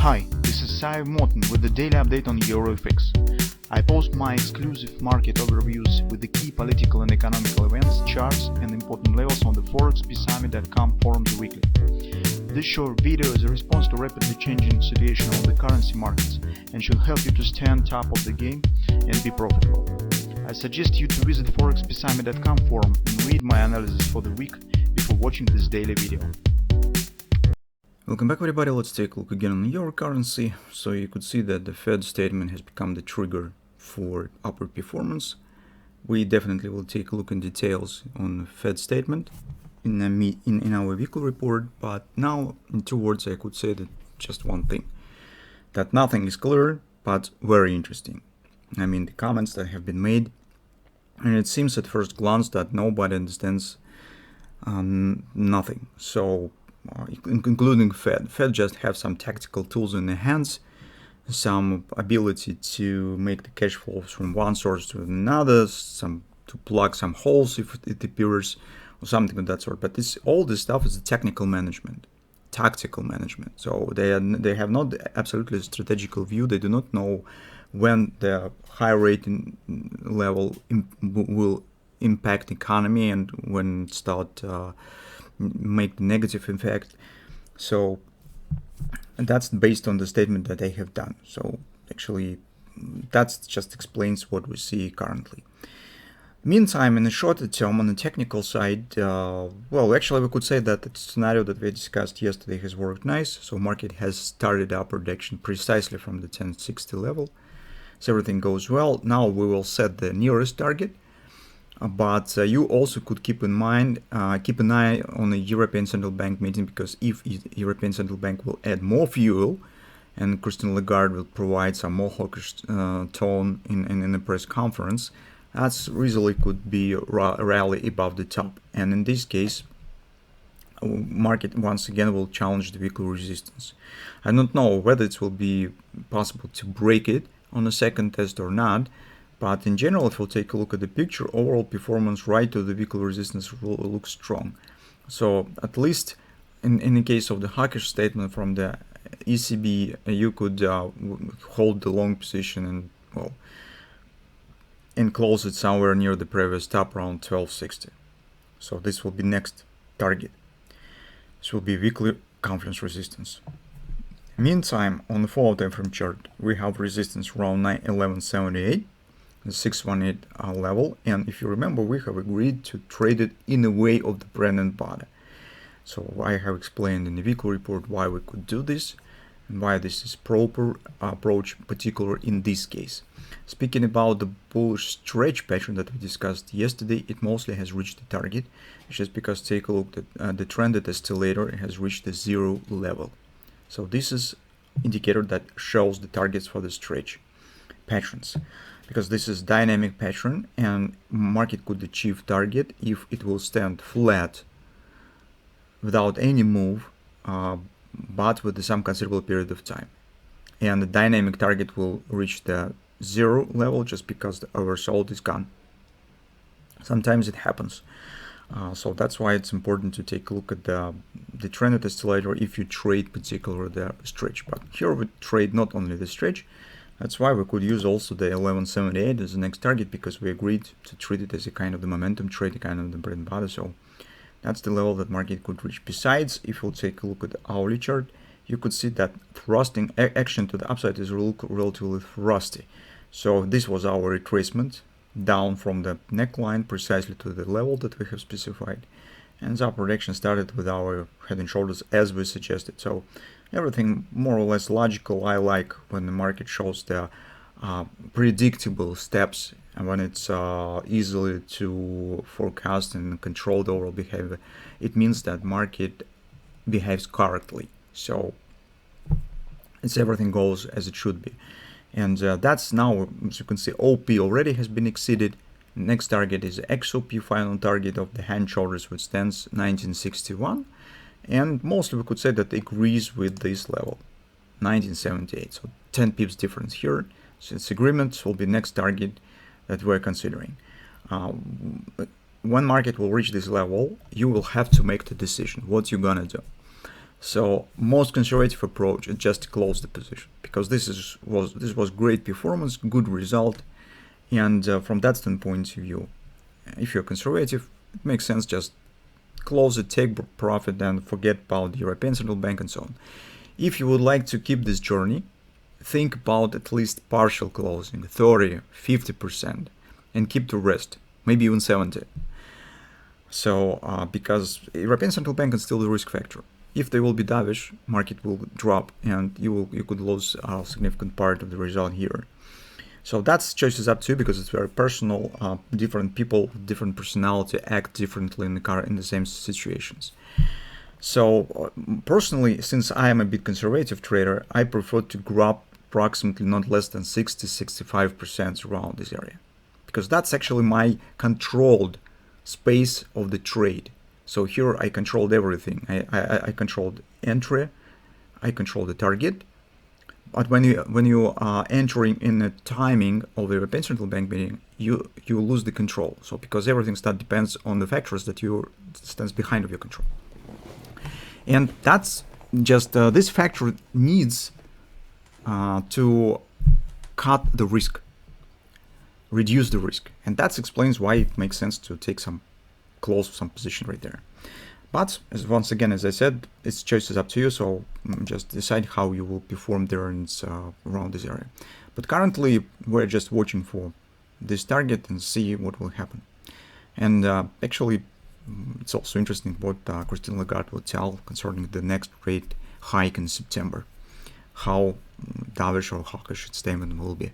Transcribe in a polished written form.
Hi, this is Sive Morten with the daily update on EuroFX. I post my exclusive market overviews with the key political and economical events, charts and important levels on the ForexPeaceArmy.com forums weekly. This short video is a response to rapidly changing situation on the currency markets and should help you to stay on top of the game and be profitable. I suggest you to visit ForexPeaceArmy.com forum and read my analysis for the week before watching this daily video. Welcome back everybody, let's take a look again on euro currency. So you could see that the Fed statement has become the trigger for upward performance. We definitely will take a look in details on the Fed statement in our weekly report, but now in 2 words I could say that just one thing. That nothing is clear, but very interesting. I mean the comments that have been made, and it seems at first glance that nobody understands nothing. So including Fed just have some tactical tools in their hands, some ability to make the cash flows from one source to another, to plug some holes if it appears, or something of that sort. But all this stuff is tactical management. So they have not absolutely strategical view. They do not know when the high rating level will impact economy and when start make the negative effect. So that's based on the statement that they have done. So actually that just explains what we see currently. Meantime, in the shorter term, on the technical side, well, actually we could say that the scenario that we discussed yesterday has worked nice. So market has started upward action precisely from the 1060 level. So everything goes well. Now we will set the nearest target. But you also could keep an eye on the European Central Bank meeting, because if European Central Bank will add more fuel and Christine Lagarde will provide some more hawkish tone in the press conference, that easily could be a rally above the top. And in this case, market once again will challenge the weekly resistance. I don't know whether it will be possible to break it on the second test or not. But in general, if we'll take a look at the picture, overall performance right to the weekly resistance will look strong. So at least in the case of the hawkish statement from the ECB, you could hold the long position and close it somewhere near the previous top around 1260. So this will be next target. This will be weekly confluence resistance. Meantime, on the follow time frame chart, we have resistance around 1178. The 618 level, and if you remember, we have agreed to trade it in the way of the bread and butter. So I have explained in the weekly report why we could do this and why this is proper approach, particular in this case. Speaking about the bullish stretch pattern that we discussed yesterday, it mostly has reached the target. It's just because take a look at the trended oscillator, it has reached the 0 level. So this is indicator that shows the targets for the stretch patterns, because this is dynamic pattern and market could achieve target if it will stand flat without any move, but with some considerable period of time, and the dynamic target will reach the 0 level just because the oversold is gone. Sometimes it happens, so that's why it's important to take a look at the trended oscillator if you trade particularly the stretch. But here we trade not only the stretch. That's why we could use also the 1178 as the next target, because we agreed to treat it as a kind of the momentum trade, a kind of the bread and butter. So that's the level that market could reach. Besides, if we'll take a look at the hourly chart, you could see that thrusting action to the upside is relatively thrusty. So this was our retracement down from the neckline precisely to the level that we have specified. And the upward action started with our head and shoulders as we suggested. So everything more or less logical. I like when the market shows the predictable steps and when it's easily to forecast and control the overall behavior. It means that market behaves correctly. So it's everything goes as it should be. And that's now, as you can see, OP already has been exceeded. Next target is XOP, final target of the hand shoulders, which stands 1961. And mostly we could say that it agrees with this level, 1978. So 10 pips difference here. So its agreement will be next target that we're considering. When market will reach this level, you will have to make the decision what you're gonna do. So most conservative approach is just to close the position, because this was great performance, good result, and from that standpoint of view, if you're conservative, it makes sense just close it, take profit, and forget about the European Central Bank and so on. If you would like to keep this journey, think about at least partial closing, 30, 50%, and keep the rest, maybe even 70. So because European Central Bank is still the risk factor. If they will be dovish, market will drop, and you could lose a significant part of the result here. So that's choices up to you, because it's very personal. Different people, different personality act differently in the same situations. So personally, since I am a bit conservative trader, I prefer to grab approximately not less than 60-65% around this area, because that's actually my controlled space of the trade. So here I controlled everything. I controlled entry, I control the target. But when you are entering in the timing of the European Central Bank meeting, you lose the control. So because everything depends on the factors that stands behind of your control. And that's just this factor needs to cut the risk, reduce the risk, and that explains why it makes sense to take some position right there. But once again, as I said, it's choices up to you, so just decide how you will perform the earnings around this area. But currently, we're just watching for this target and see what will happen. And actually, it's also interesting what Christine Lagarde will tell concerning the next rate hike in September, how dovish or hawkish its statement will be.